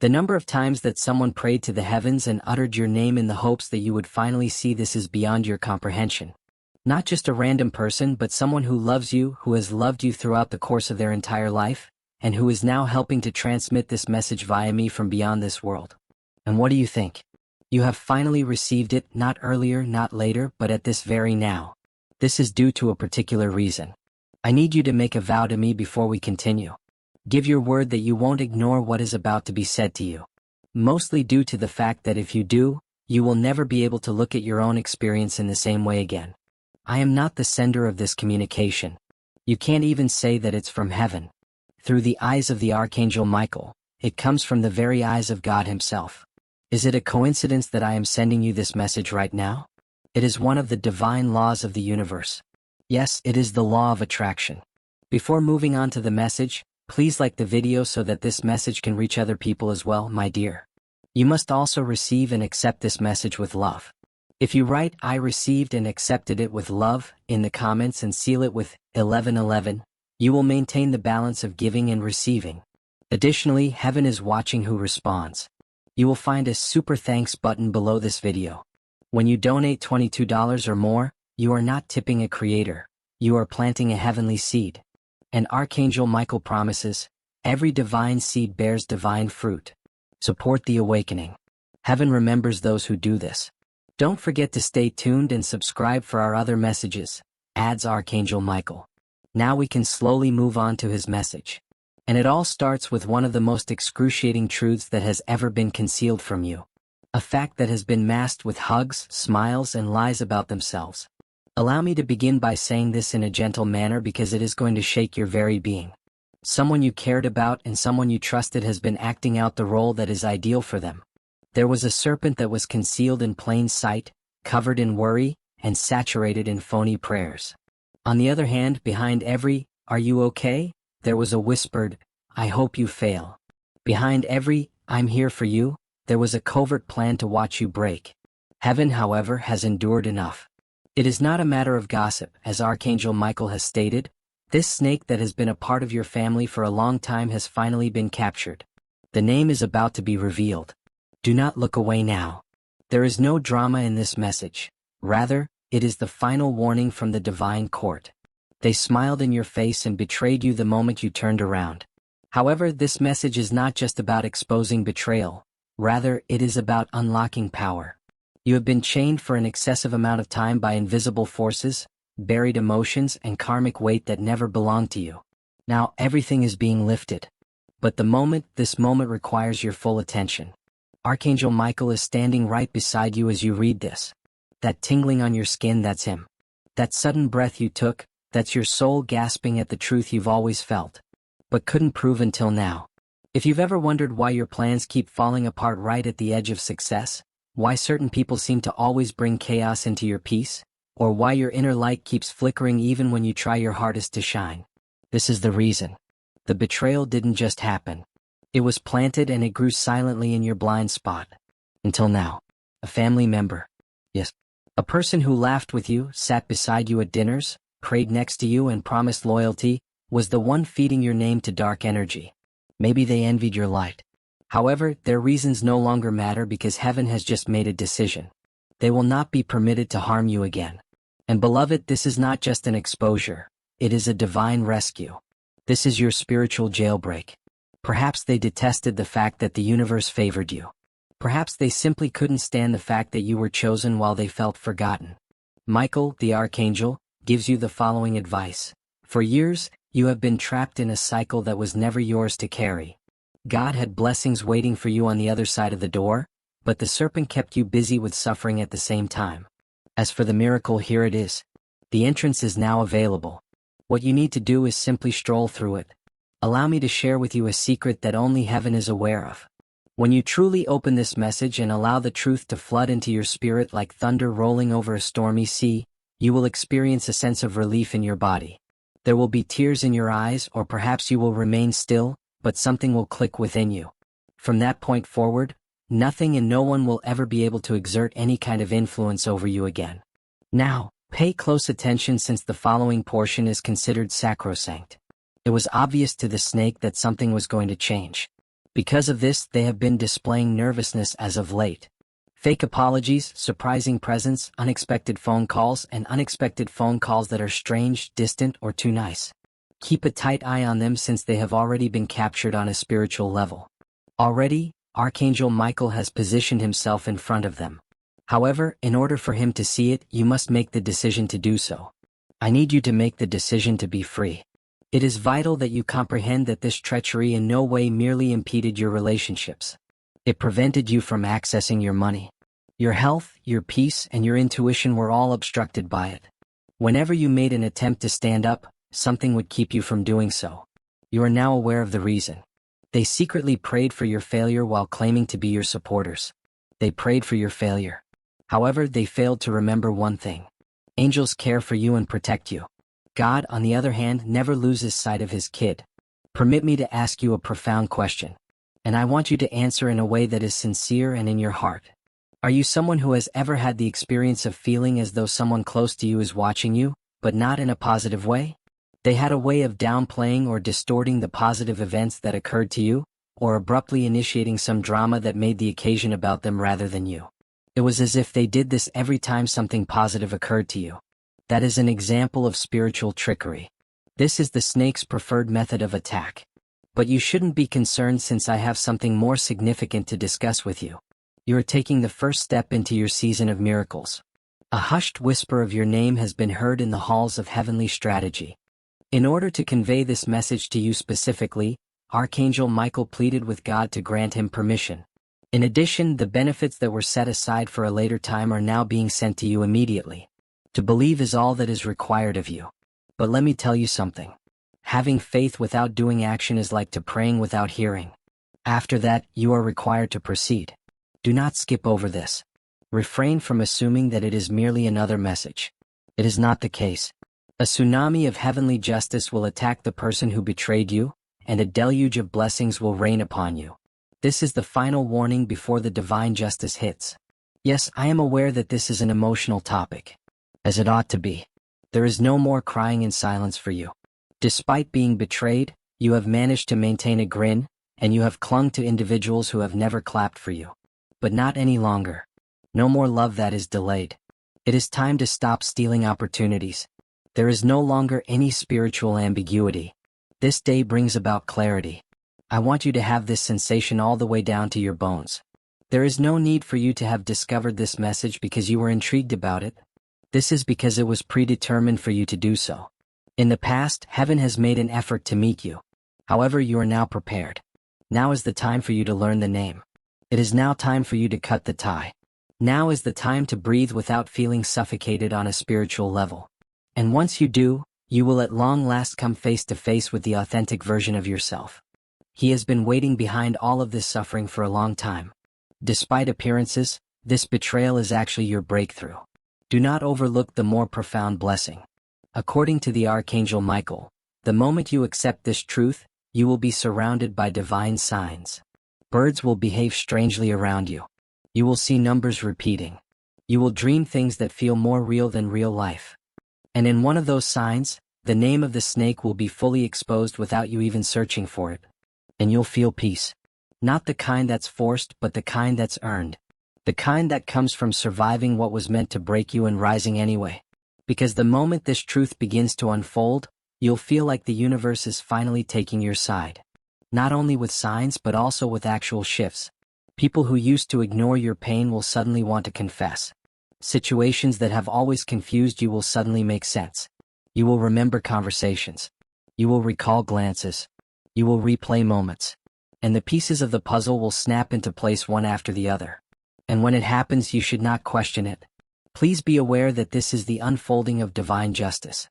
The number of times that someone prayed to the heavens and uttered your name in the hopes that you would finally see this is beyond your comprehension. Not just a random person, but someone who loves you, who has loved you throughout the course of their entire life, and who is now helping to transmit this message via me from beyond this world. And what do you think? You have finally received it, not earlier, not later, but at this very now. This is due to a particular reason. I need you to make a vow to me before we continue. Give your word that you won't ignore what is about to be said to you. Mostly due to the fact that if you do, you will never be able to look at your own experience in the same way again. I am not the sender of this communication. You can't even say that it's from heaven. Through the eyes of the archangel Michael, it comes from the very eyes of God himself. Is it a coincidence that I am sending you this message right now? It is one of the divine laws of the universe. Yes, it is the law of attraction. Before moving on to the message, please like the video so that this message can reach other people as well, my dear. You must also receive and accept this message with love. If you write "I received and accepted it with love" in the comments and seal it with 1111, you will maintain the balance of giving and receiving. Additionally, heaven is watching who responds. You will find a super thanks button below this video. When you donate $22 or more, you are not tipping a creator. You are planting a heavenly seed. And Archangel Michael promises, every divine seed bears divine fruit. Support the awakening. Heaven remembers those who do this. Don't forget to stay tuned and subscribe for our other messages, adds Archangel Michael. Now we can slowly move on to his message. And it all starts with one of the most excruciating truths that has ever been concealed from you. A fact that has been masked with hugs, smiles, and lies about themselves. Allow me to begin by saying this in a gentle manner because it is going to shake your very being. Someone you cared about and someone you trusted has been acting out the role that is ideal for them. There was a serpent that was concealed in plain sight, covered in worry, and saturated in phony prayers. On the other hand, behind every "Are you okay?" there was a whispered, "I hope you fail." Behind every "I'm here for you," there was a covert plan to watch you break. Heaven, however, has endured enough. It is not a matter of gossip, as Archangel Michael has stated. This snake that has been a part of your family for a long time has finally been captured. The name is about to be revealed. Do not look away now. There is no drama in this message. Rather, it is the final warning from the divine court. They smiled in your face and betrayed you the moment you turned around. However, this message is not just about exposing betrayal. Rather, it is about unlocking power. You have been chained for an excessive amount of time by invisible forces, buried emotions, and karmic weight that never belonged to you. Now everything is being lifted. But this moment requires your full attention. Archangel Michael is standing right beside you as you read this. That tingling on your skin, that's him. That sudden breath you took, that's your soul gasping at the truth you've always felt, but couldn't prove until now. If you've ever wondered why your plans keep falling apart right at the edge of success, why certain people seem to always bring chaos into your peace, or why your inner light keeps flickering even when you try your hardest to shine, this is the reason. The betrayal didn't just happen. It was planted and it grew silently in your blind spot. Until now. A family member. Yes. A person who laughed with you, sat beside you at dinners, prayed next to you and promised loyalty, was the one feeding your name to dark energy. Maybe they envied your light. However, their reasons no longer matter because heaven has just made a decision. They will not be permitted to harm you again. And beloved, this is not just an exposure. It is a divine rescue. This is your spiritual jailbreak. Perhaps they detested the fact that the universe favored you. Perhaps they simply couldn't stand the fact that you were chosen while they felt forgotten. Michael, the archangel, gives you the following advice. For years, you have been trapped in a cycle that was never yours to carry. God had blessings waiting for you on the other side of the door, but the serpent kept you busy with suffering at the same time. As for the miracle, here it is. The entrance is now available. What you need to do is simply stroll through it. Allow me to share with you a secret that only heaven is aware of. When you truly open this message and allow the truth to flood into your spirit like thunder rolling over a stormy sea, you will experience a sense of relief in your body. There will be tears in your eyes, or perhaps you will remain still, but something will click within you. From that point forward, nothing and no one will ever be able to exert any kind of influence over you again. Now, pay close attention since the following portion is considered sacrosanct. It was obvious to the snake that something was going to change. Because of this, they have been displaying nervousness as of late. Fake apologies, surprising presents, unexpected phone calls, and unexpected phone calls that are strange, distant, or too nice. Keep a tight eye on them since they have already been captured on a spiritual level. Already, Archangel Michael has positioned himself in front of them. However, in order for him to see it, you must make the decision to do so. I need you to make the decision to be free. It is vital that you comprehend that this treachery in no way merely impeded your relationships. It prevented you from accessing your money. Your health, your peace, and your intuition were all obstructed by it. Whenever you made an attempt to stand up, something would keep you from doing so. You are now aware of the reason. They secretly prayed for your failure while claiming to be your supporters. They prayed for your failure. However, they failed to remember one thing. Angels care for you and protect you. God, on the other hand, never loses sight of his kid. Permit me to ask you a profound question. And I want you to answer in a way that is sincere and in your heart. Are you someone who has ever had the experience of feeling as though someone close to you is watching you, but not in a positive way? They had a way of downplaying or distorting the positive events that occurred to you, or abruptly initiating some drama that made the occasion about them rather than you. It was as if they did this every time something positive occurred to you. That is an example of spiritual trickery. This is the snake's preferred method of attack. But you shouldn't be concerned since I have something more significant to discuss with you. You are taking the first step into your season of miracles. A hushed whisper of your name has been heard in the halls of heavenly strategy. In order to convey this message to you specifically, Archangel Michael pleaded with God to grant him permission. In addition, the benefits that were set aside for a later time are now being sent to you immediately. To believe is all that is required of you. But let me tell you something. Having faith without doing action is like to praying without hearing. After that, you are required to proceed. Do not skip over this. Refrain from assuming that it is merely another message. It is not the case. A tsunami of heavenly justice will attack the person who betrayed you, and a deluge of blessings will rain upon you. This is the final warning before the divine justice hits. Yes, I am aware that this is an emotional topic. As it ought to be. There is no more crying in silence for you. Despite being betrayed, you have managed to maintain a grin, and you have clung to individuals who have never clapped for you. But not any longer. No more love that is delayed. It is time to stop stealing opportunities. There is no longer any spiritual ambiguity. This day brings about clarity. I want you to have this sensation all the way down to your bones. There is no need for you to have discovered this message because you were intrigued about it. This is because it was predetermined for you to do so. In the past, heaven has made an effort to meet you. However, you are now prepared. Now is the time for you to learn the name. It is now time for you to cut the tie. Now is the time to breathe without feeling suffocated on a spiritual level. And once you do, you will at long last come face to face with the authentic version of yourself. He has been waiting behind all of this suffering for a long time. Despite appearances, this betrayal is actually your breakthrough. Do not overlook the more profound blessing. According to the Archangel Michael, the moment you accept this truth, you will be surrounded by divine signs. Birds will behave strangely around you. You will see numbers repeating. You will dream things that feel more real than real life. And in one of those signs, the name of the snake will be fully exposed without you even searching for it. And you'll feel peace. Not the kind that's forced, but the kind that's earned. The kind that comes from surviving what was meant to break you and rising anyway. Because the moment this truth begins to unfold, you'll feel like the universe is finally taking your side. Not only with signs but also with actual shifts. People who used to ignore your pain will suddenly want to confess. Situations that have always confused you will suddenly make sense. You will remember conversations. You will recall glances. You will replay moments. And the pieces of the puzzle will snap into place one after the other. And when it happens, you should not question it. Please be aware that this is the unfolding of divine justice.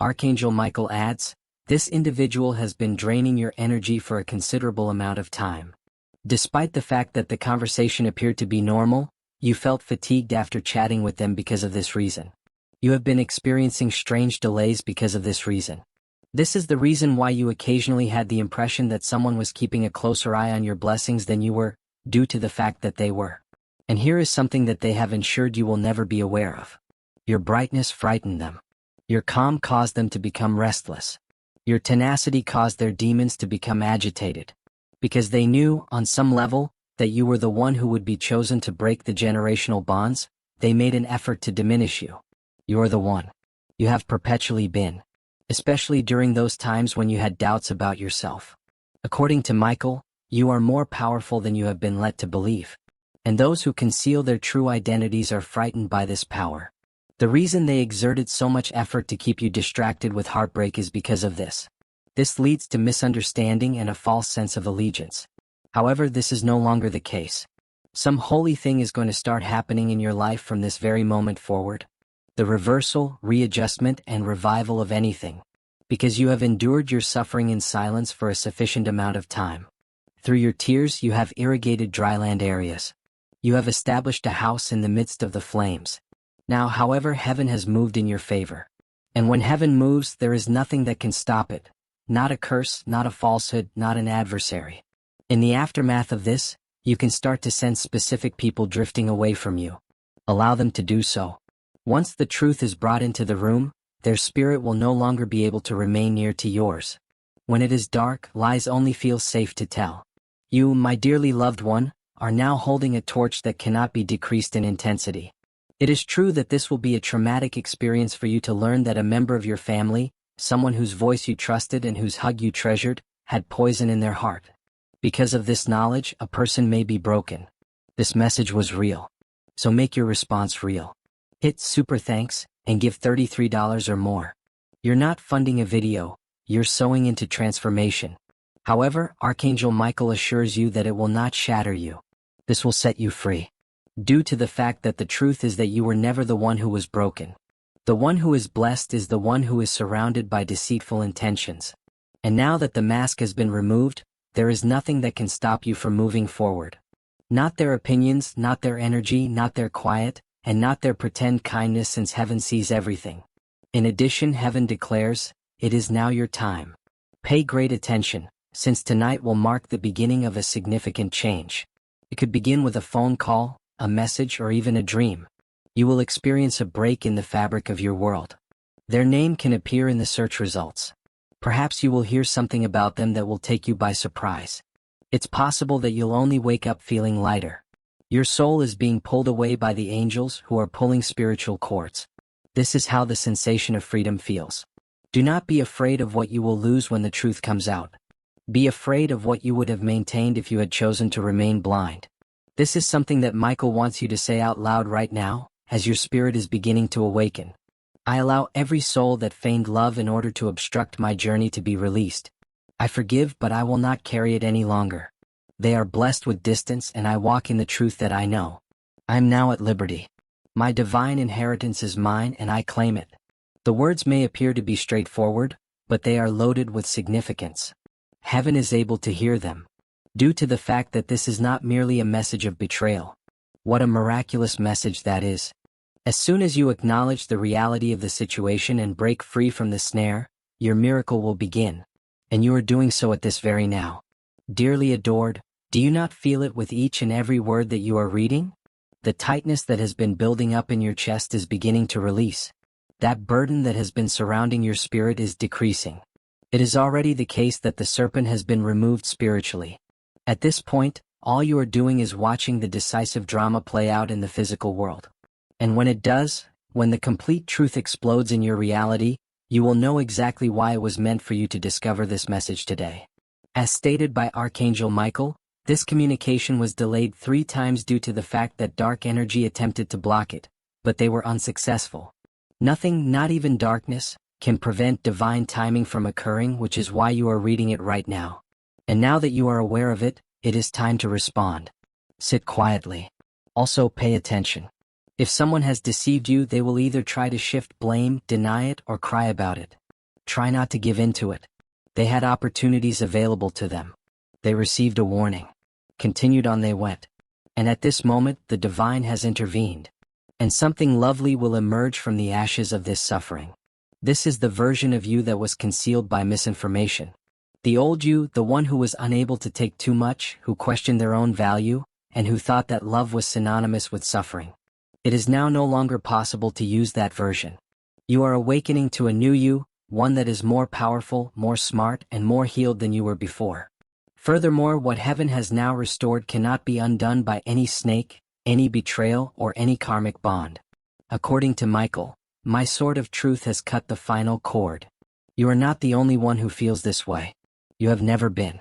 Archangel Michael adds, this individual has been draining your energy for a considerable amount of time. Despite the fact that the conversation appeared to be normal, you felt fatigued after chatting with them because of this reason. You have been experiencing strange delays because of this reason. This is the reason why you occasionally had the impression that someone was keeping a closer eye on your blessings than you were, due to the fact that they were. And here is something that they have ensured you will never be aware of. Your brightness frightened them. Your calm caused them to become restless. Your tenacity caused their demons to become agitated. Because they knew, on some level, that you were the one who would be chosen to break the generational bonds. They made an effort to diminish you. You're the one. You have perpetually been. Especially during those times when you had doubts about yourself. According to Michael, you are more powerful than you have been led to believe. And those who conceal their true identities are frightened by this power. The reason they exerted so much effort to keep you distracted with heartbreak is because of this. This leads to misunderstanding and a false sense of allegiance. However, this is no longer the case. Some holy thing is going to start happening in your life from this very moment forward. The reversal, readjustment, and revival of anything. Because you have endured your suffering in silence for a sufficient amount of time. Through your tears you have irrigated dryland areas. You have established a house in the midst of the flames. Now, however, heaven has moved in your favor. And when heaven moves, there is nothing that can stop it. Not a curse, not a falsehood, not an adversary. In the aftermath of this, you can start to sense specific people drifting away from you. Allow them to do so. Once the truth is brought into the room, their spirit will no longer be able to remain near to yours. When it is dark, lies only feel safe to tell. You, my dearly loved one, are now holding a torch that cannot be decreased in intensity. It is true that this will be a traumatic experience for you to learn that a member of your family, someone whose voice you trusted and whose hug you treasured, had poison in their heart. Because of this knowledge, a person may be broken. This message was real. So make your response real. Hit super thanks and give $33 or more. You're not funding a video, you're sowing into transformation. However, Archangel Michael assures you that it will not shatter you. This will set you free. Due to the fact that the truth is that you were never the one who was broken. The one who is blessed is the one who is surrounded by deceitful intentions. And now that the mask has been removed, there is nothing that can stop you from moving forward. Not their opinions, not their energy, not their quiet, and not their pretend kindness, since heaven sees everything. In addition, heaven declares, it is now your time. Pay great attention, since tonight will mark the beginning of a significant change. It could begin with a phone call, a message, or even a dream. You will experience a break in the fabric of your world. Their name can appear in the search results. Perhaps you will hear something about them that will take you by surprise. It's possible that you'll only wake up feeling lighter. Your soul is being pulled away by the angels who are pulling spiritual cords. This is how the sensation of freedom feels. Do not be afraid of what you will lose when the truth comes out. Be afraid of what you would have maintained if you had chosen to remain blind. This is something that Michael wants you to say out loud right now, as your spirit is beginning to awaken. I allow every soul that feigned love in order to obstruct my journey to be released. I forgive, but I will not carry it any longer. They are blessed with distance, and I walk in the truth that I know. I am now at liberty. My divine inheritance is mine, and I claim it. The words may appear to be straightforward, but they are loaded with significance. Heaven is able to hear them. Due to the fact that this is not merely a message of betrayal. What a miraculous message that is. As soon as you acknowledge the reality of the situation and break free from the snare, your miracle will begin. And you are doing so at this very now. Dearly adored, do you not feel it with each and every word that you are reading? The tightness that has been building up in your chest is beginning to release. That burden that has been surrounding your spirit is decreasing. It is already the case that the serpent has been removed spiritually. At this point, all you are doing is watching the decisive drama play out in the physical world. And when it does, when the complete truth explodes in your reality, you will know exactly why it was meant for you to discover this message today. As stated by Archangel Michael, this communication was delayed 3 times due to the fact that dark energy attempted to block it, but they were unsuccessful. Nothing, not even darkness, can prevent divine timing from occurring, which is why you are reading it right now. And now that you are aware of it, it is time to respond. Sit quietly. Also pay attention. If someone has deceived you, they will either try to shift blame, deny it, or cry about it. Try not to give in to it. They had opportunities available to them. They received a warning. Continued on they went. And at this moment, the divine has intervened. And something lovely will emerge from the ashes of this suffering. This is the version of you that was concealed by misinformation. The old you, the one who was unable to take too much, who questioned their own value, and who thought that love was synonymous with suffering. It is now no longer possible to use that version. You are awakening to a new you, one that is more powerful, more smart, and more healed than you were before. Furthermore, what heaven has now restored cannot be undone by any snake, any betrayal, or any karmic bond. According to Michael, my sword of truth has cut the final chord. You are not the only one who feels this way. You have never been.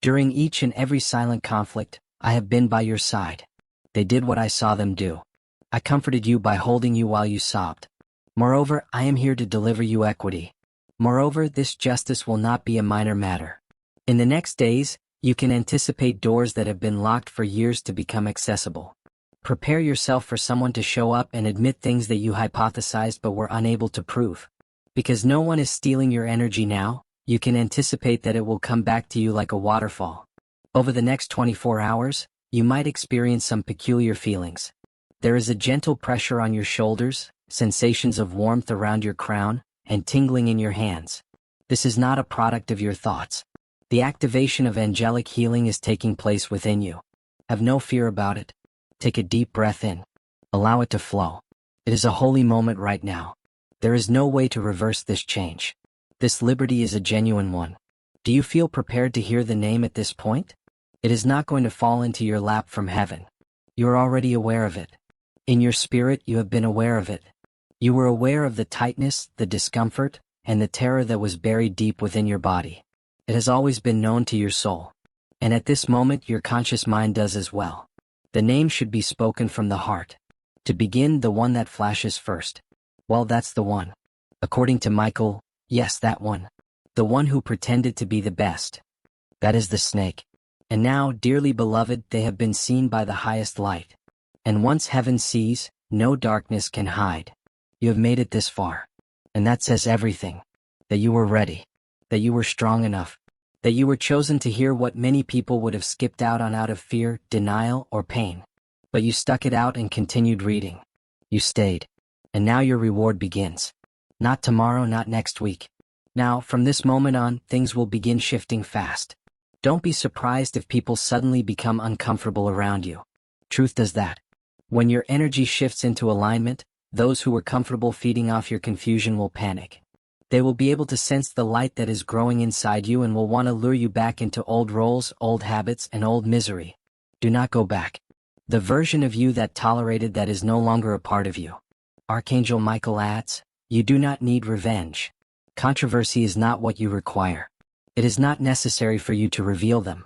During each and every silent conflict, I have been by your side. They did what I saw them do. I comforted you by holding you while you sobbed. Moreover, I am here to deliver you equity. Moreover, this justice will not be a minor matter. In the next days, you can anticipate doors that have been locked for years to become accessible. Prepare yourself for someone to show up and admit things that you hypothesized but were unable to prove. Because no one is stealing your energy now, you can anticipate that it will come back to you like a waterfall. Over the next 24 hours, you might experience some peculiar feelings. There is a gentle pressure on your shoulders, sensations of warmth around your crown, and tingling in your hands. This is not a product of your thoughts. The activation of angelic healing is taking place within you. Have no fear about it. Take a deep breath in. Allow it to flow. It is a holy moment right now. There is no way to reverse this change. This liberty is a genuine one. Do you feel prepared to hear the name at this point? It is not going to fall into your lap from heaven. You are already aware of it. In your spirit, you have been aware of it. You were aware of the tightness, the discomfort, and the terror that was buried deep within your body. It has always been known to your soul. And at this moment, your conscious mind does as well. The name should be spoken from the heart. To begin, the one that flashes first. Well, that's the one. According to Michael, yes, that one. The one who pretended to be the best. That is the snake. And now, dearly beloved, they have been seen by the highest light. And once heaven sees, no darkness can hide. You have made it this far. And that says everything. That you were ready. That you were strong enough. That you were chosen to hear what many people would have skipped out on out of fear, denial, or pain. But you stuck it out and continued reading. You stayed. And now your reward begins. Not tomorrow, not next week. Now, from this moment on, things will begin shifting fast. Don't be surprised if people suddenly become uncomfortable around you. Truth does that. When your energy shifts into alignment, those who were comfortable feeding off your confusion will panic. They will be able to sense the light that is growing inside you and will want to lure you back into old roles, old habits, and old misery. Do not go back. The version of you that tolerated that is no longer a part of you. Archangel Michael adds, you do not need revenge. Controversy is not what you require. It is not necessary for you to reveal them.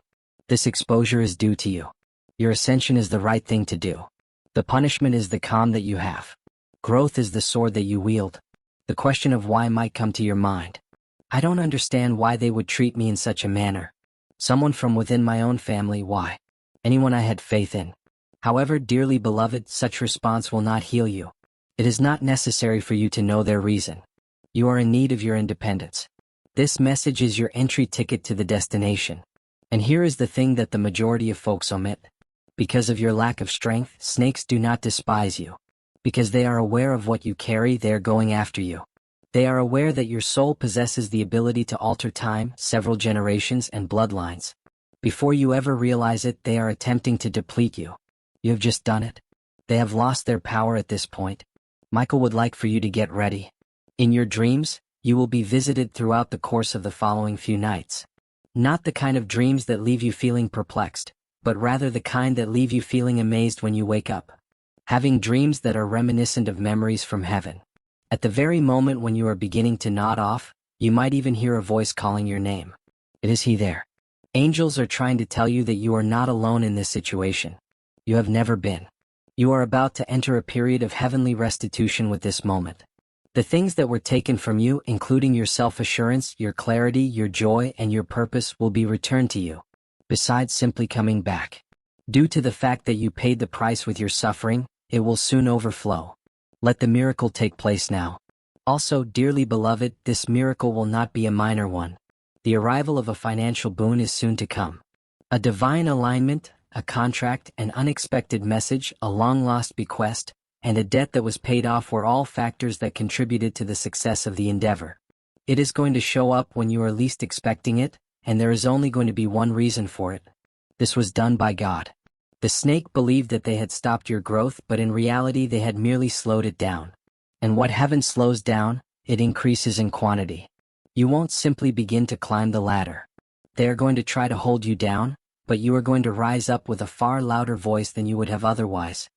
This exposure is due to you. Your ascension is the right thing to do. The punishment is the calm that you have. Growth is the sword that you wield. The question of why might come to your mind. I don't understand why they would treat me in such a manner. Someone from within my own family, why? Anyone I had faith in. However, dearly beloved, such response will not heal you. It is not necessary for you to know their reason. You are in need of your independence. This message is your entry ticket to the destination. And here is the thing that the majority of folks omit. Because of your lack of strength, snakes do not despise you. Because they are aware of what you carry, they are going after you. They are aware that your soul possesses the ability to alter time, several generations, and bloodlines. Before you ever realize it, they are attempting to deplete you. You have just done it. They have lost their power at this point. Michael would like for you to get ready. In your dreams, you will be visited throughout the course of the following few nights. Not the kind of dreams that leave you feeling perplexed, but rather the kind that leave you feeling amazed when you wake up. Having dreams that are reminiscent of memories from heaven. At the very moment when you are beginning to nod off, you might even hear a voice calling your name. It is he there. Angels are trying to tell you that you are not alone in this situation. You have never been. You are about to enter a period of heavenly restitution with this moment. The things that were taken from you, including your self-assurance, your clarity, your joy, and your purpose, will be returned to you. Besides simply coming back. Due to the fact that you paid the price with your suffering, it will soon overflow. Let the miracle take place now. Also, dearly beloved, this miracle will not be a minor one. The arrival of a financial boon is soon to come. A divine alignment, a contract, an unexpected message, a long-lost bequest, and a debt that was paid off were all factors that contributed to the success of the endeavor. It is going to show up when you are least expecting it, and there is only going to be one reason for it. This was done by God. The snake believed that they had stopped your growth, but in reality they had merely slowed it down. And what heaven slows down, it increases in quantity. You won't simply begin to climb the ladder. They are going to try to hold you down, but you are going to rise up with a far louder voice than you would have otherwise.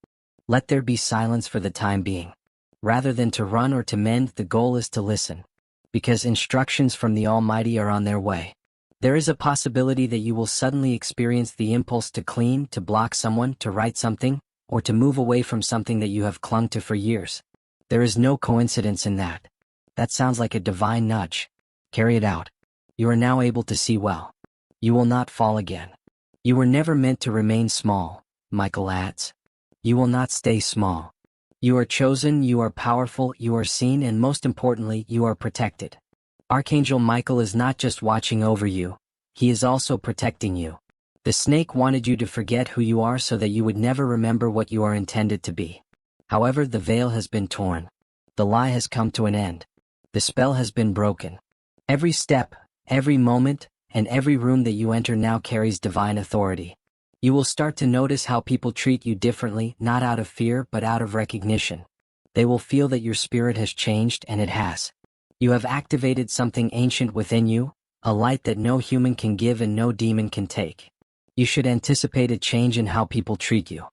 Let there be silence for the time being. Rather than to run or to mend, the goal is to listen. Because instructions from the Almighty are on their way. There is a possibility that you will suddenly experience the impulse to clean, to block someone, to write something, or to move away from something that you have clung to for years. There is no coincidence in that. That sounds like a divine nudge. Carry it out. You are now able to see well. You will not fall again. You were never meant to remain small, Michael adds. You will not stay small. You are chosen, you are powerful, you are seen, and most importantly, you are protected. Archangel Michael is not just watching over you, he is also protecting you. The snake wanted you to forget who you are so that you would never remember what you are intended to be. However, the veil has been torn. The lie has come to an end. The spell has been broken. Every step, every moment, and every room that you enter now carries divine authority. You will start to notice how people treat you differently, not out of fear but out of recognition. They will feel that your spirit has changed, and it has. You have activated something ancient within you, a light that no human can give and no demon can take. You should anticipate a change in how people treat you.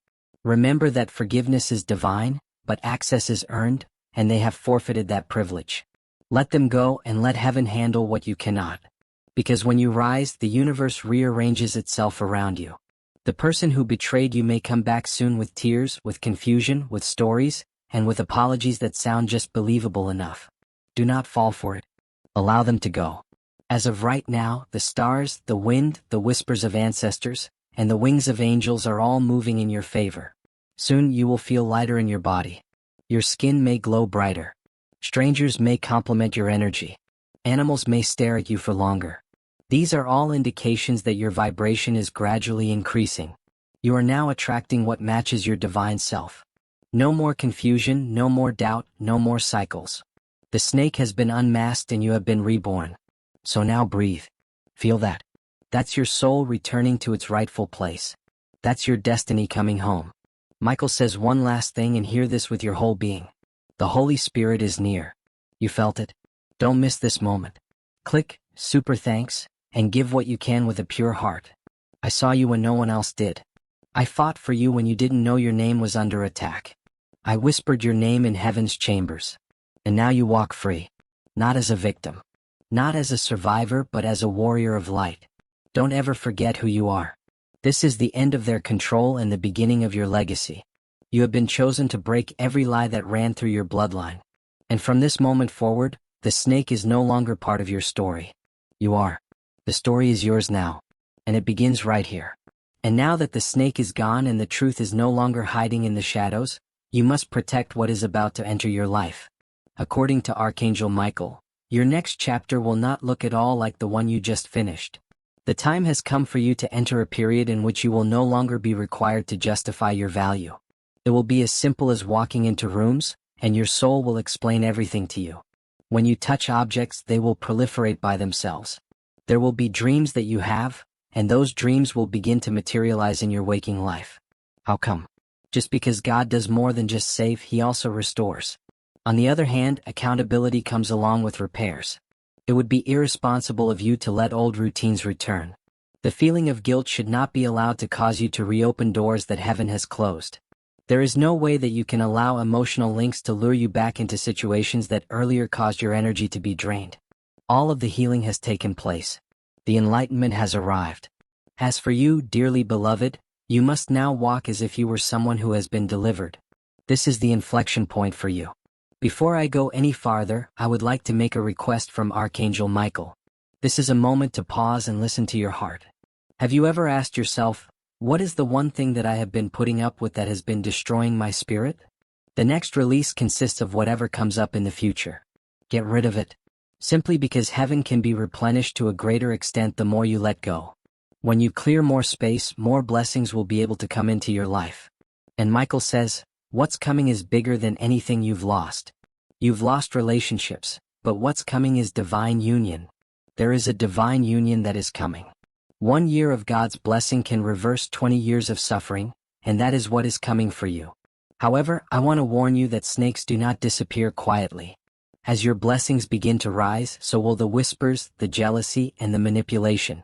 Remember that forgiveness is divine, but access is earned, and they have forfeited that privilege. Let them go and let heaven handle what you cannot. Because when you rise, the universe rearranges itself around you. The person who betrayed you may come back soon with tears, with confusion, with stories, and with apologies that sound just believable enough. Do not fall for it. Allow them to go. As of right now, the stars, the wind, the whispers of ancestors, and the wings of angels are all moving in your favor. Soon you will feel lighter in your body. Your skin may glow brighter. Strangers may compliment your energy. Animals may stare at you for longer. These are all indications that your vibration is gradually increasing. You are now attracting what matches your divine self. No more confusion, no more doubt, no more cycles. The snake has been unmasked and you have been reborn. So now breathe. Feel that. That's your soul returning to its rightful place. That's your destiny coming home. Michael says one last thing, and hear this with your whole being. The Holy Spirit is near. You felt it? Don't miss this moment. Click super thanks and give what you can with a pure heart. I saw you when no one else did. I fought for you when you didn't know your name was under attack. I whispered your name in heaven's chambers. And now you walk free. Not as a victim. Not as a survivor, but as a warrior of light. Don't ever forget who you are. This is the end of their control and the beginning of your legacy. You have been chosen to break every lie that ran through your bloodline. And from this moment forward, the snake is no longer part of your story. You are. The story is yours now. And it begins right here. And now that the snake is gone and the truth is no longer hiding in the shadows, you must protect what is about to enter your life. According to Archangel Michael, your next chapter will not look at all like the one you just finished. The time has come for you to enter a period in which you will no longer be required to justify your value. It will be as simple as walking into rooms, and your soul will explain everything to you. When you touch objects, they will proliferate by themselves. There will be dreams that you have, and those dreams will begin to materialize in your waking life. How come? Just because God does more than just save, He also restores. On the other hand, accountability comes along with repairs. It would be irresponsible of you to let old routines return. The feeling of guilt should not be allowed to cause you to reopen doors that heaven has closed. There is no way that you can allow emotional links to lure you back into situations that earlier caused your energy to be drained. All of the healing has taken place. The enlightenment has arrived. As for you, dearly beloved, you must now walk as if you were someone who has been delivered. This is the inflection point for you. Before I go any farther, I would like to make a request from Archangel Michael. This is a moment to pause and listen to your heart. Have you ever asked yourself, what is the one thing that I have been putting up with that has been destroying my spirit? The next release consists of whatever comes up in the future. Get rid of it. Simply because heaven can be replenished to a greater extent the more you let go. When you clear more space, more blessings will be able to come into your life. And Michael says, what's coming is bigger than anything you've lost. You've lost relationships, but what's coming is divine union. There is a divine union that is coming. 1 year of God's blessing can reverse 20 years of suffering, and that is what is coming for you. However, I want to warn you that snakes do not disappear quietly. As your blessings begin to rise, so will the whispers, the jealousy, and the manipulation.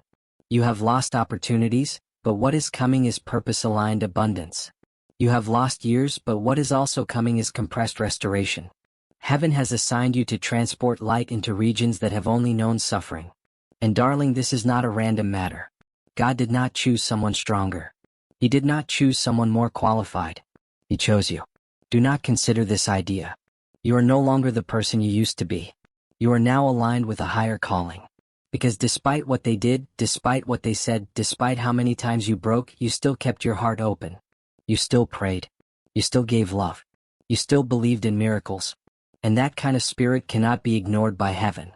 You have lost opportunities, but what is coming is purpose-aligned abundance. You have lost years, but what is also coming is compressed restoration. Heaven has assigned you to transport light into regions that have only known suffering. And darling, this is not a random matter. God did not choose someone stronger. He did not choose someone more qualified. He chose you. Do not consider this idea. You are no longer the person you used to be. You are now aligned with a higher calling. Because despite what they did, despite what they said, despite how many times you broke, you still kept your heart open. You still prayed. You still gave love. You still believed in miracles. And that kind of spirit cannot be ignored by heaven.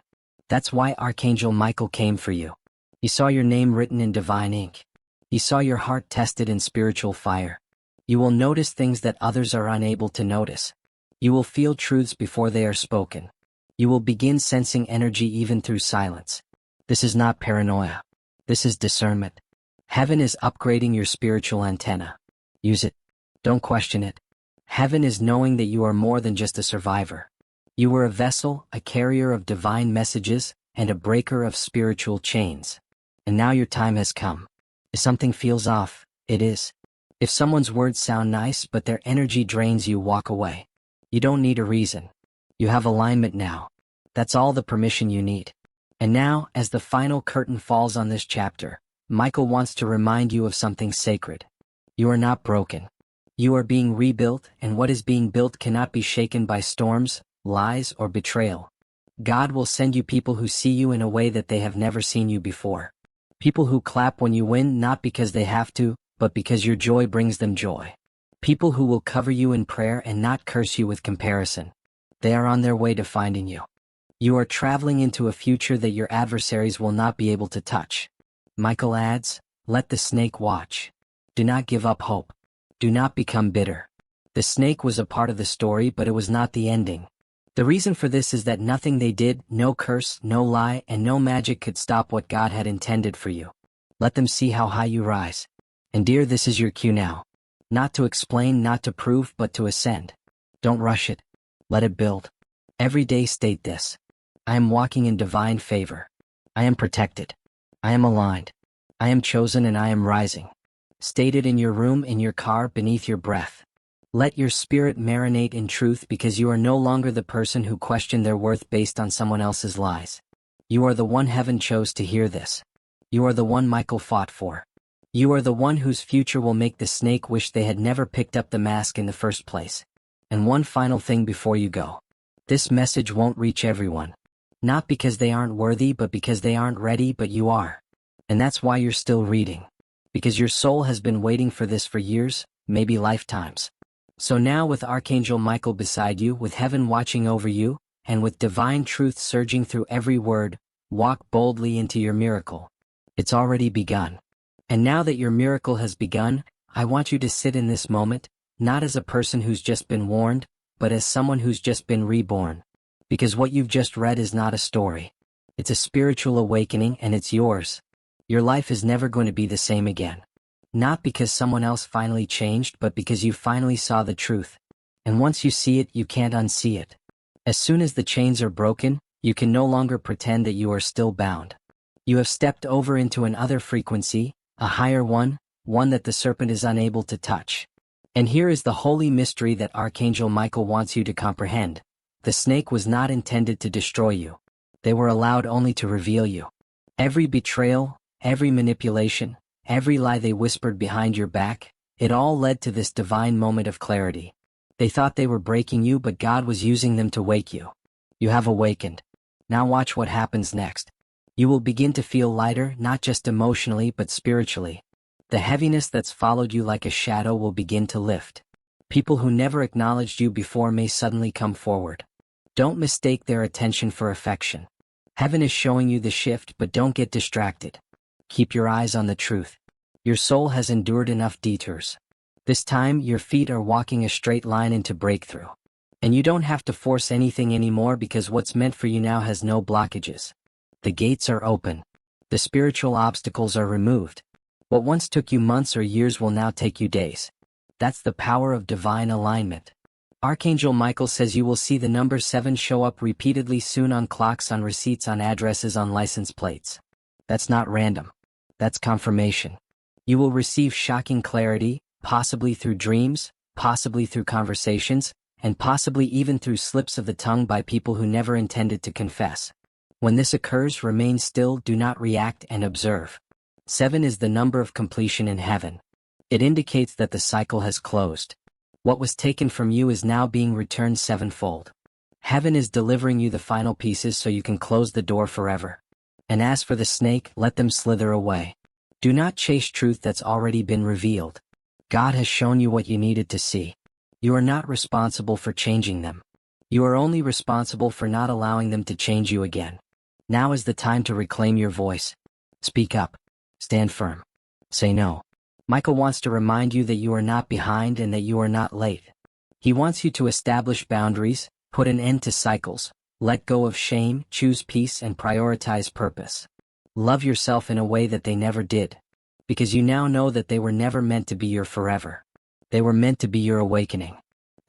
That's why Archangel Michael came for you. He saw your name written in divine ink. He saw your heart tested in spiritual fire. You will notice things that others are unable to notice. You will feel truths before they are spoken. You will begin sensing energy even through silence. This is not paranoia. This is discernment. Heaven is upgrading your spiritual antenna. Use it. Don't question it. Heaven is knowing that you are more than just a survivor. You were a vessel, a carrier of divine messages, and a breaker of spiritual chains. And now your time has come. If something feels off, it is. If someone's words sound nice but their energy drains you, walk away. You don't need a reason. You have alignment now. That's all the permission you need. And now, as the final curtain falls on this chapter, Michael wants to remind you of something sacred. You are not broken. You are being rebuilt, and what is being built cannot be shaken by storms, lies, or betrayal. God will send you people who see you in a way that they have never seen you before. People who clap when you win, not because they have to, but because your joy brings them joy. People who will cover you in prayer and not curse you with comparison. They are on their way to finding you. You are traveling into a future that your adversaries will not be able to touch. Michael adds, let the snake watch. Do not give up hope. Do not become bitter. The snake was a part of the story, but it was not the ending. The reason for this is that nothing they did, no curse, no lie, and no magic could stop what God had intended for you. Let them see how high you rise. And dear, this is your cue now. Not to explain, not to prove, but to ascend. Don't rush it. Let it build. Every day state this. I am walking in divine favor. I am protected. I am aligned. I am chosen and I am rising. State it in your room, in your car, beneath your breath. Let your spirit marinate in truth, because you are no longer the person who questioned their worth based on someone else's lies. You are the one heaven chose to hear this. You are the one Michael fought for. You are the one whose future will make the snake wish they had never picked up the mask in the first place. And one final thing before you go. This message won't reach everyone. Not because they aren't worthy, but because they aren't ready, but you are. And that's why you're still reading. Because your soul has been waiting for this for years, maybe lifetimes. So now, with Archangel Michael beside you, with heaven watching over you, and with divine truth surging through every word, walk boldly into your miracle. It's already begun. And now that your miracle has begun, I want you to sit in this moment, not as a person who's just been warned, but as someone who's just been reborn. Because what you've just read is not a story. It's a spiritual awakening, and it's yours. Your life is never going to be the same again. Not because someone else finally changed, but because you finally saw the truth. And once you see it, you can't unsee it. As soon as the chains are broken, you can no longer pretend that you are still bound. You have stepped over into another frequency, a higher one that the serpent is unable to touch. And here is the holy mystery that Archangel Michael wants you to comprehend. The snake was not intended to destroy you. They were allowed only to reveal you. Every betrayal, every manipulation, every lie they whispered behind your back, it all led to this divine moment of clarity. They thought they were breaking you, but God was using them to wake you. You have awakened. Now watch what happens next. You will begin to feel lighter, not just emotionally, but spiritually. The heaviness that's followed you like a shadow will begin to lift. People who never acknowledged you before may suddenly come forward. Don't mistake their attention for affection. Heaven is showing you the shift, but don't get distracted. Keep your eyes on the truth. Your soul has endured enough detours. This time, your feet are walking a straight line into breakthrough. And you don't have to force anything anymore, because what's meant for you now has no blockages. The gates are open. The spiritual obstacles are removed. What once took you months or years will now take you days. That's the power of divine alignment. Archangel Michael says you will see the number 7 show up repeatedly soon on clocks, on receipts, on addresses, on license plates. That's not random. That's confirmation. You will receive shocking clarity, possibly through dreams, possibly through conversations, and possibly even through slips of the tongue by people who never intended to confess. When this occurs, remain still, do not react, and observe. 7 is the number of completion in heaven. It indicates that the cycle has closed. What was taken from you is now being returned sevenfold. Heaven is delivering you the final pieces so you can close the door forever. And as for the snake, let them slither away. Do not chase truth that's already been revealed. God has shown you what you needed to see. You are not responsible for changing them. You are only responsible for not allowing them to change you again. Now is the time to reclaim your voice. Speak up. Stand firm. Say no. Michael wants to remind you that you are not behind and that you are not late. He wants you to establish boundaries, put an end to cycles, let go of shame, choose peace, and prioritize purpose. Love yourself in a way that they never did. Because you now know that they were never meant to be your forever. They were meant to be your awakening.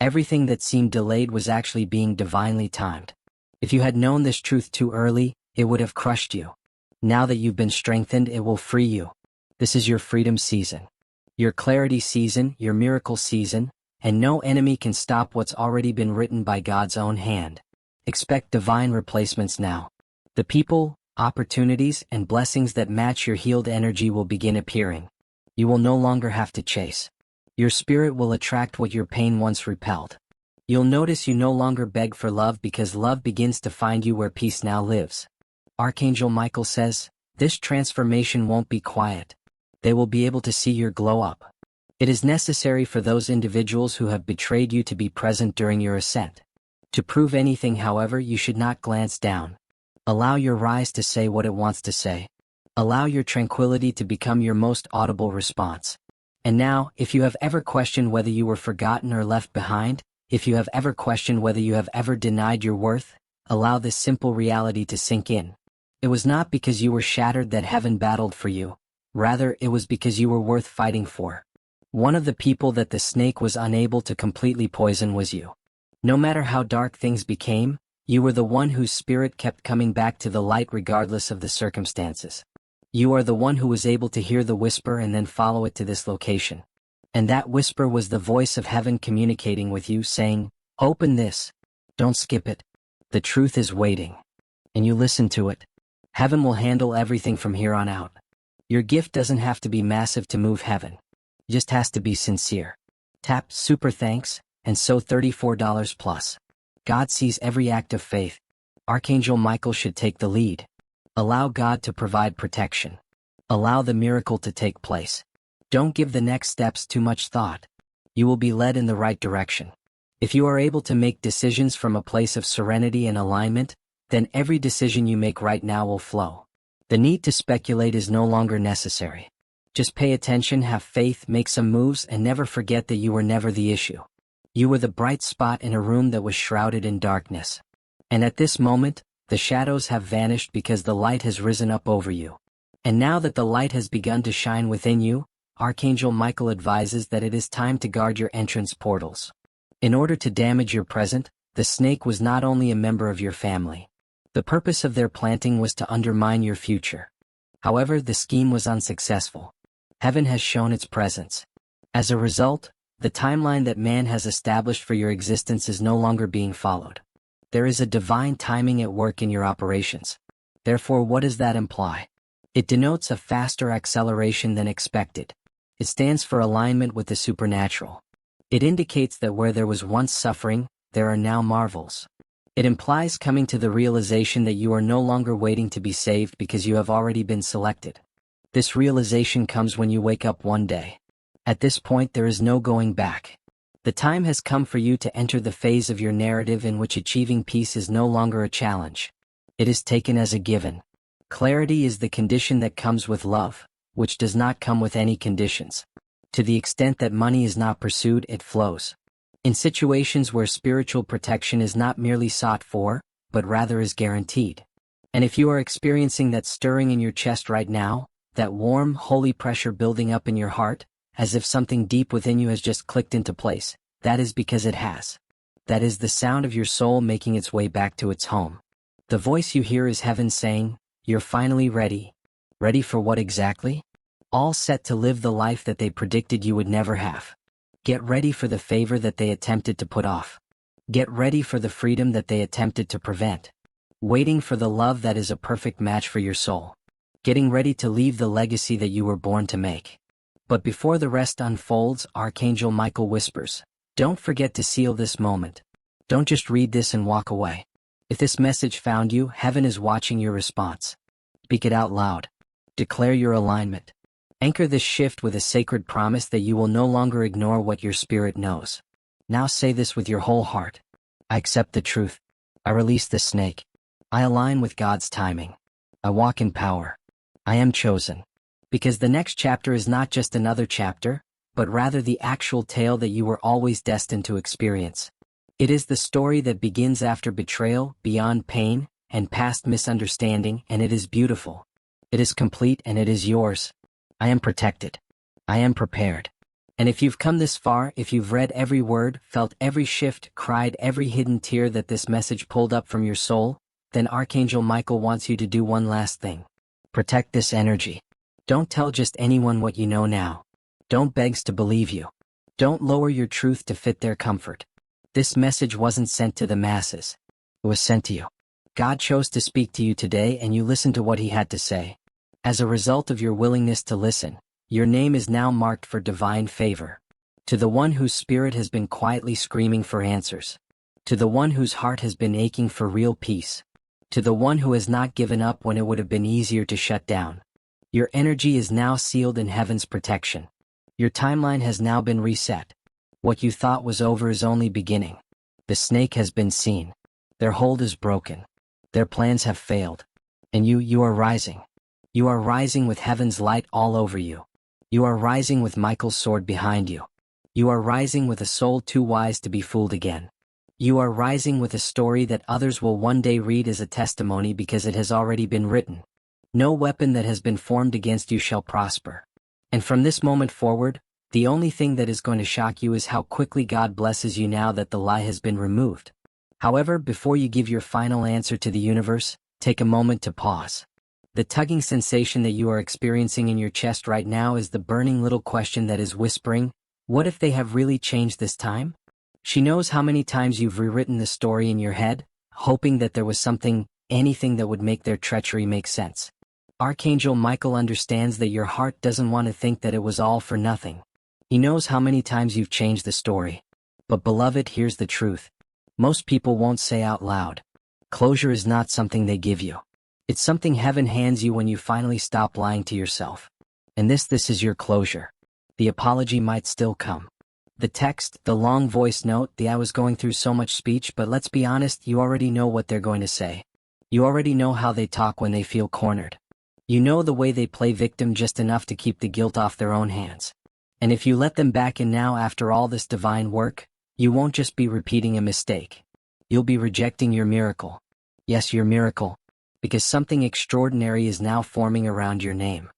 Everything that seemed delayed was actually being divinely timed. If you had known this truth too early, it would have crushed you. Now that you've been strengthened, it will free you. This is your freedom season. Your clarity season, your miracle season, and no enemy can stop what's already been written by God's own hand. Expect divine replacements now. The people, opportunities, and blessings that match your healed energy will begin appearing. You will no longer have to chase. Your spirit will attract what your pain once repelled. You'll notice you no longer beg for love because love begins to find you where peace now lives. Archangel Michael says, this transformation won't be quiet. They will be able to see your glow up. It is necessary for those individuals who have betrayed you to be present during your ascent. To prove anything, however, you should not glance down. Allow your rise to say what it wants to say. Allow your tranquility to become your most audible response. And now, if you have ever questioned whether you were forgotten or left behind, if you have ever questioned whether you have ever denied your worth, allow this simple reality to sink in. It was not because you were shattered that heaven battled for you. Rather, it was because you were worth fighting for. One of the people that the snake was unable to completely poison was you. No matter how dark things became, you were the one whose spirit kept coming back to the light regardless of the circumstances. You are the one who was able to hear the whisper and then follow it to this location. And that whisper was the voice of heaven communicating with you, saying, open this. Don't skip it. The truth is waiting. And you listen to it. Heaven will handle everything from here on out. Your gift doesn't have to be massive to move heaven. It just has to be sincere. Tap super thanks and sow $34 plus. God sees every act of faith. Archangel Michael should take the lead. Allow God to provide protection. Allow the miracle to take place. Don't give the next steps too much thought. You will be led in the right direction. If you are able to make decisions from a place of serenity and alignment, then every decision you make right now will flow. The need to speculate is no longer necessary. Just pay attention, have faith, make some moves, and never forget that you were never the issue. You were the bright spot in a room that was shrouded in darkness. And at this moment, the shadows have vanished because the light has risen up over you. And now that the light has begun to shine within you, Archangel Michael advises that it is time to guard your entrance portals. In order to damage your present, the snake was not only a member of your family. The purpose of their planting was to undermine your future. However, the scheme was unsuccessful. Heaven has shown its presence. As a result, the timeline that man has established for your existence is no longer being followed. There is a divine timing at work in your operations. Therefore, what does that imply? It denotes a faster acceleration than expected. It stands for alignment with the supernatural. It indicates that where there was once suffering, there are now marvels. It implies coming to the realization that you are no longer waiting to be saved because you have already been selected. This realization comes when you wake up one day. At this point, there is no going back. The time has come for you to enter the phase of your narrative in which achieving peace is no longer a challenge. It is taken as a given. Clarity is the condition that comes with love, which does not come with any conditions. To the extent that money is not pursued, it flows. In situations where spiritual protection is not merely sought for, but rather is guaranteed. And if you are experiencing that stirring in your chest right now, that warm, holy pressure building up in your heart, as if something deep within you has just clicked into place, that is because it has. That is the sound of your soul making its way back to its home. The voice you hear is heaven saying, you're finally ready. Ready for what exactly? All set to live the life that they predicted you would never have. Get ready for the favor that they attempted to put off. Get ready for the freedom that they attempted to prevent. Waiting for the love that is a perfect match for your soul. Getting ready to leave the legacy that you were born to make. But before the rest unfolds, Archangel Michael whispers, don't forget to seal this moment. Don't just read this and walk away. If this message found you, heaven is watching your response. Speak it out loud. Declare your alignment. Anchor this shift with a sacred promise that you will no longer ignore what your spirit knows. Now say this with your whole heart. I accept the truth. I release the snake. I align with God's timing. I walk in power. I am chosen. Because the next chapter is not just another chapter, but rather the actual tale that you were always destined to experience. It is the story that begins after betrayal, beyond pain, and past misunderstanding, and it is beautiful. It is complete and it is yours. I am protected. I am prepared. And if you've come this far, if you've read every word, felt every shift, cried every hidden tear that this message pulled up from your soul, then Archangel Michael wants you to do one last thing. Protect this energy. Don't tell just anyone what you know now. Don't beg to believe you. Don't lower your truth to fit their comfort. This message wasn't sent to the masses. It was sent to you. God chose to speak to you today and you listened to what he had to say. As a result of your willingness to listen, your name is now marked for divine favor. To the one whose spirit has been quietly screaming for answers. To the one whose heart has been aching for real peace. To the one who has not given up when it would have been easier to shut down. Your energy is now sealed in heaven's protection. Your timeline has now been reset. What you thought was over is only beginning. The snake has been seen. Their hold is broken. Their plans have failed. And you are rising. You are rising with heaven's light all over you. You are rising with Michael's sword behind you. You are rising with a soul too wise to be fooled again. You are rising with a story that others will one day read as a testimony because it has already been written. No weapon that has been formed against you shall prosper. And from this moment forward, the only thing that is going to shock you is how quickly God blesses you now that the lie has been removed. However, before you give your final answer to the universe, take a moment to pause. The tugging sensation that you are experiencing in your chest right now is the burning little question that is whispering, what if they have really changed this time? She knows how many times you've rewritten the story in your head, hoping that there was something, anything that would make their treachery make sense. Archangel Michael understands that your heart doesn't want to think that it was all for nothing. He knows how many times you've changed the story. But beloved, here's the truth. Most people won't say out loud. Closure is not something they give you. It's something heaven hands you when you finally stop lying to yourself. And this is your closure. The apology might still come. The text, the long voice note, I was going through so much speech, but let's be honest, you already know what they're going to say. You already know how they talk when they feel cornered. You know the way they play victim just enough to keep the guilt off their own hands. And if you let them back in now after all this divine work, you won't just be repeating a mistake. You'll be rejecting your miracle. Yes, your miracle. Because something extraordinary is now forming around your name.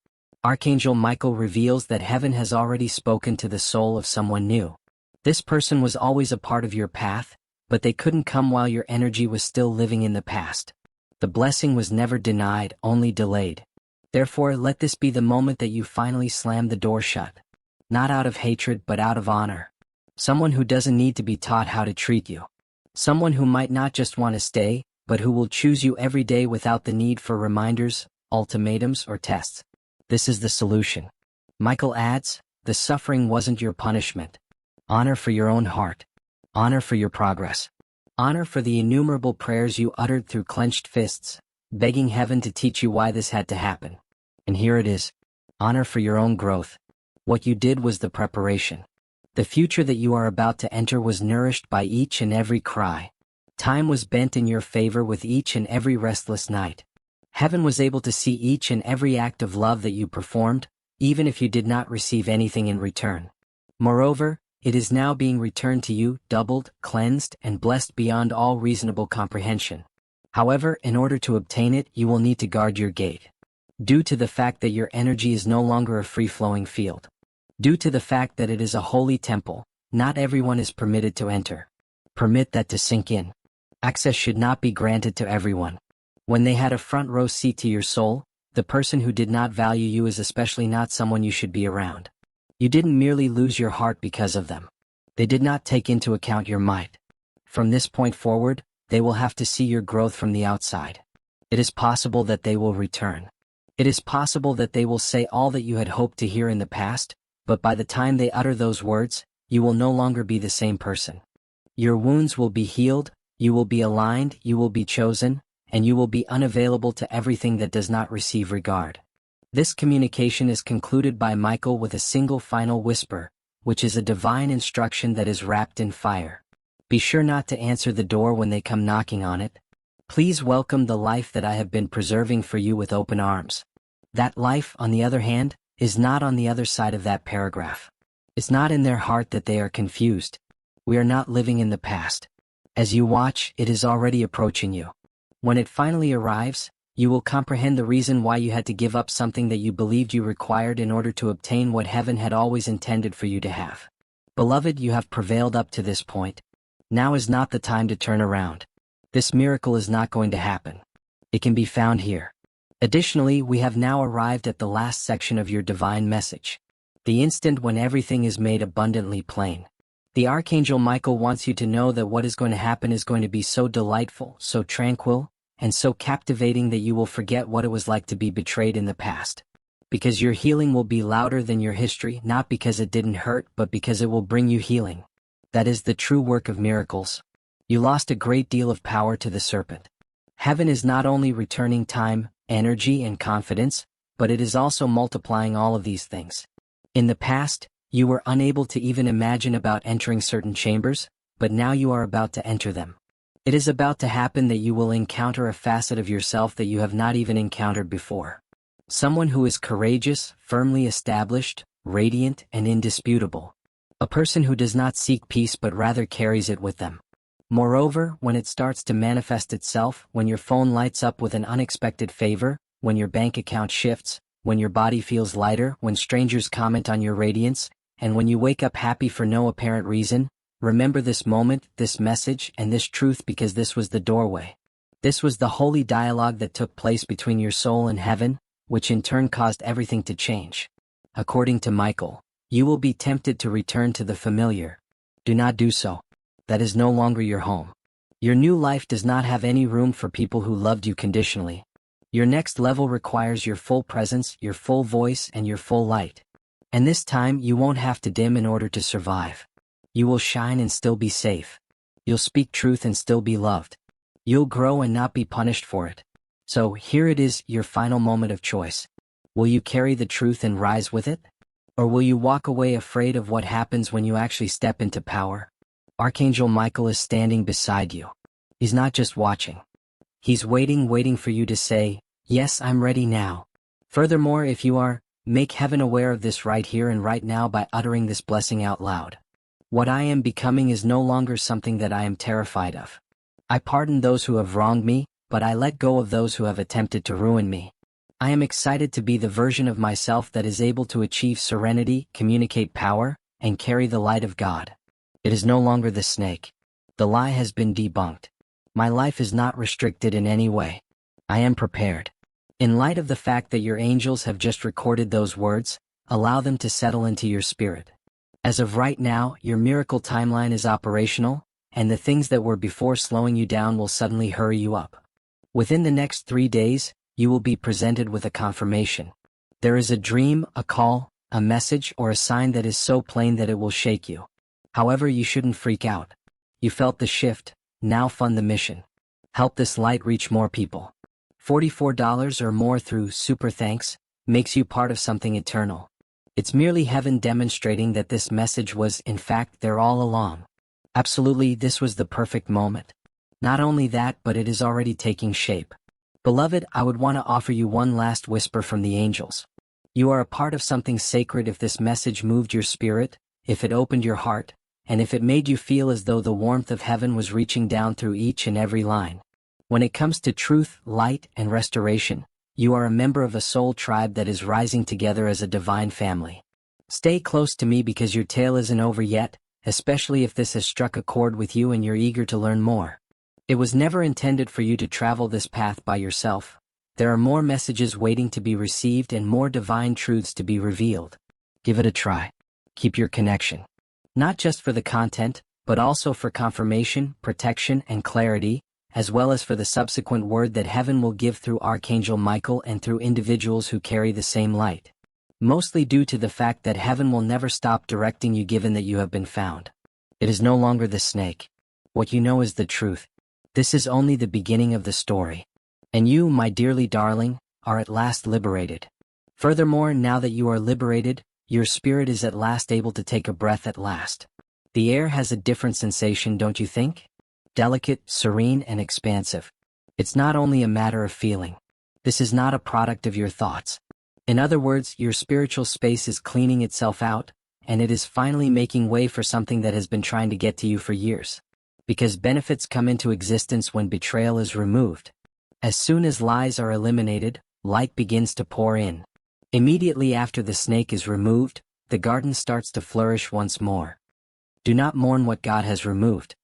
Archangel Michael reveals that heaven has already spoken to the soul of someone new. This person was always a part of your path, but they couldn't come while your energy was still living in the past. The blessing was never denied, only delayed. Therefore, let this be the moment that you finally slam the door shut. Not out of hatred, but out of honor. Someone who doesn't need to be taught how to treat you. Someone who might not just want to stay, but who will choose you every day without the need for reminders, ultimatums, or tests. This is the solution. Michael adds, the suffering wasn't your punishment. Honor for your own heart. Honor for your progress. Honor for the innumerable prayers you uttered through clenched fists, begging heaven to teach you why this had to happen. And here it is. Honor for your own growth. What you did was the preparation. The future that you are about to enter was nourished by each and every cry. Time was bent in your favor with each and every restless night. Heaven was able to see each and every act of love that you performed, even if you did not receive anything in return. Moreover, it is now being returned to you, doubled, cleansed, and blessed beyond all reasonable comprehension. However, in order to obtain it, you will need to guard your gate. Due to the fact that your energy is no longer a free-flowing field. Due to the fact that it is a holy temple, not everyone is permitted to enter. Permit that to sink in. Access should not be granted to everyone. When they had a front row seat to your soul, The person who did not value you is especially not someone you should be around. You didn't merely lose your heart because of them. They did not take into account your might. From this point forward, they will have to see your growth from the outside. It is possible that they will return. It is possible that they will say all that you had hoped to hear in the past, but by the time they utter those words, you will no longer be the same person. Your wounds will be healed, you will be aligned, you will be chosen, and you will be unavailable to everything that does not receive regard. This communication is concluded by Michael with a single final whisper, which is a divine instruction that is wrapped in fire. Be sure not to answer the door when they come knocking on it. Please welcome the life that I have been preserving for you with open arms. That life, on the other hand, is not on the other side of that paragraph. It's not in their heart that they are confused. We are not living in the past. As you watch, it is already approaching you. When it finally arrives, you will comprehend the reason why you had to give up something that you believed you required in order to obtain what heaven had always intended for you to have. Beloved, you have prevailed up to this point. Now is not the time to turn around. This miracle is not going to happen. It can be found here. Additionally, we have now arrived at the last section of your divine message. The instant when everything is made abundantly plain. The Archangel Michael wants you to know that what is going to happen is going to be so delightful, so tranquil, and so captivating that you will forget what it was like to be betrayed in the past. Because your healing will be louder than your history, not because it didn't hurt, but because it will bring you healing. That is the true work of miracles. You lost a great deal of power to the serpent. Heaven is not only returning time, energy, and confidence, but it is also multiplying all of these things. In the past, you were unable to even imagine about entering certain chambers, but now you are about to enter them. It is about to happen that you will encounter a facet of yourself that you have not even encountered before. Someone who is courageous, firmly established, radiant, and indisputable. A person who does not seek peace but rather carries it with them. Moreover, when it starts to manifest itself, when your phone lights up with an unexpected favor, when your bank account shifts, when your body feels lighter, when strangers comment on your radiance, and when you wake up happy for no apparent reason, remember this moment, this message, and this truth, because this was the doorway. This was the holy dialogue that took place between your soul and heaven, which in turn caused everything to change. According to Michael, you will be tempted to return to the familiar. Do not do so. That is no longer your home. Your new life does not have any room for people who loved you conditionally. Your next level requires your full presence, your full voice, and your full light. And this time, you won't have to dim in order to survive. You will shine and still be safe. You'll speak truth and still be loved. You'll grow and not be punished for it. So here it is, your final moment of choice. Will you carry the truth and rise with it? Or will you walk away afraid of what happens when you actually step into power? Archangel Michael is standing beside you. He's not just watching. He's waiting for you to say, "Yes, I'm ready now." Furthermore, if you are, make heaven aware of this right here and right now by uttering this blessing out loud. What I am becoming is no longer something that I am terrified of. I pardon those who have wronged me, but I let go of those who have attempted to ruin me. I am excited to be the version of myself that is able to achieve serenity, communicate power, and carry the light of God. It is no longer the snake. The lie has been debunked. My life is not restricted in any way. I am prepared. In light of the fact that your angels have just recorded those words, allow them to settle into your spirit. As of right now, your miracle timeline is operational, and the things that were before slowing you down will suddenly hurry you up. Within the next 3 days, you will be presented with a confirmation. There is a dream, a call, a message, or a sign that is so plain that it will shake you. However, you shouldn't freak out. You felt the shift, now fund the mission. Help this light reach more people. $44 or more through Super Thanks makes you part of something eternal. It's merely heaven demonstrating that this message was, in fact, there all along. Absolutely, this was the perfect moment. Not only that, but it is already taking shape. Beloved, I would want to offer you one last whisper from the angels. You are a part of something sacred if this message moved your spirit, if it opened your heart, and if it made you feel as though the warmth of heaven was reaching down through each and every line. When it comes to truth, light, and restoration, you are a member of a soul tribe that is rising together as a divine family. Stay close to me because your tale isn't over yet, especially if this has struck a chord with you and you're eager to learn more. It was never intended for you to travel this path by yourself. There are more messages waiting to be received and more divine truths to be revealed. Give it a try. Keep your connection. Not just for the content, but also for confirmation, protection, and clarity, as well as for the subsequent word that heaven will give through Archangel Michael and through individuals who carry the same light. Mostly due to the fact that heaven will never stop directing you given that you have been found. It is no longer the snake. What you know is the truth. This is only the beginning of the story. And you, my dearly darling, are at last liberated. Furthermore, now that you are liberated, your spirit is at last able to take a breath at last. The air has a different sensation, don't you think? Delicate, serene, and expansive. It's not only a matter of feeling. This is not a product of your thoughts. In other words, your spiritual space is cleaning itself out, and it is finally making way for something that has been trying to get to you for years. Because benefits come into existence when betrayal is removed. As soon as lies are eliminated, light begins to pour in. Immediately after the snake is removed, the garden starts to flourish once more. Do not mourn what God has removed.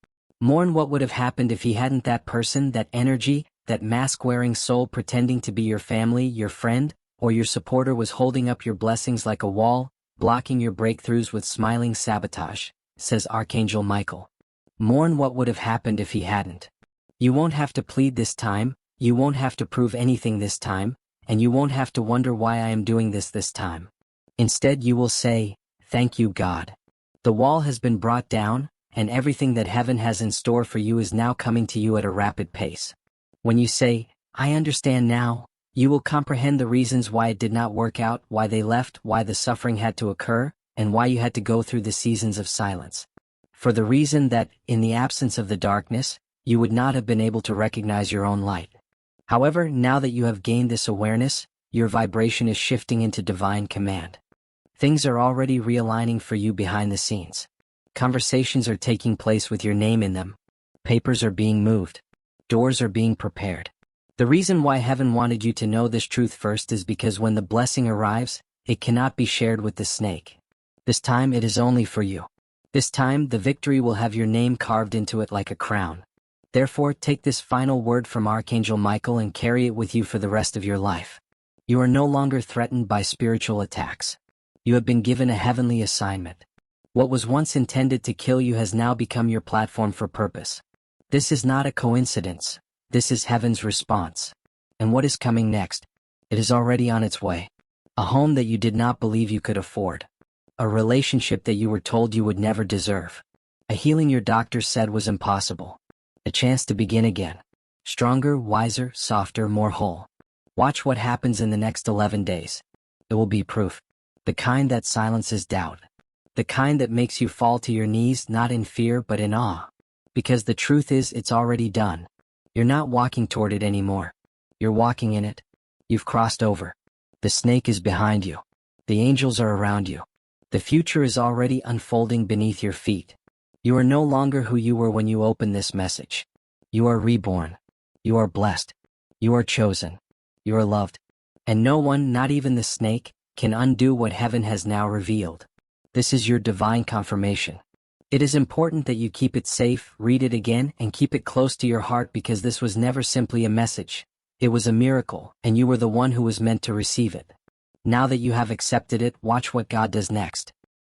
Mourn what would have happened if he hadn't that person, that energy, that mask-wearing soul pretending to be your family, your friend, or your supporter was holding up your blessings like a wall, blocking your breakthroughs with smiling sabotage, says Archangel Michael. Mourn what would have happened if he hadn't. You won't have to plead this time, you won't have to prove anything this time, and you won't have to wonder why I am doing this time. Instead you will say, thank you God. The wall has been brought down, and everything that heaven has in store for you is now coming to you at a rapid pace. When you say, I understand now, you will comprehend the reasons why it did not work out, why they left, why the suffering had to occur, and why you had to go through the seasons of silence. For the reason that, in the absence of the darkness, you would not have been able to recognize your own light. However, now that you have gained this awareness, your vibration is shifting into divine command. Things are already realigning for you behind the scenes. Conversations are taking place with your name in them. Papers are being moved. Doors are being prepared. The reason why heaven wanted you to know this truth first is because when the blessing arrives, it cannot be shared with the snake. This time it is only for you. This time the victory will have your name carved into it like a crown. Therefore, take this final word from Archangel Michael and carry it with you for the rest of your life. You are no longer threatened by spiritual attacks. You have been given a heavenly assignment. What was once intended to kill you has now become your platform for purpose. This is not a coincidence. This is heaven's response. And what is coming next? It is already on its way. A home that you did not believe you could afford. A relationship that you were told you would never deserve. A healing your doctor said was impossible. A chance to begin again. Stronger, wiser, softer, more whole. Watch what happens in the next 11 days. It will be proof. The kind that silences doubt. The kind that makes you fall to your knees not in fear but in awe. Because the truth is it's already done. You're not walking toward it anymore. You're walking in it. You've crossed over. The snake is behind you. The angels are around you. The future is already unfolding beneath your feet. You are no longer who you were when you opened this message. You are reborn. You are blessed. You are chosen. You are loved. And no one, not even the snake, can undo what heaven has now revealed. This is your divine confirmation. It is important that you keep it safe, read it again, and keep it close to your heart because this was never simply a message. It was a miracle, and you were the one who was meant to receive it. Now that you have accepted it, watch what God does next.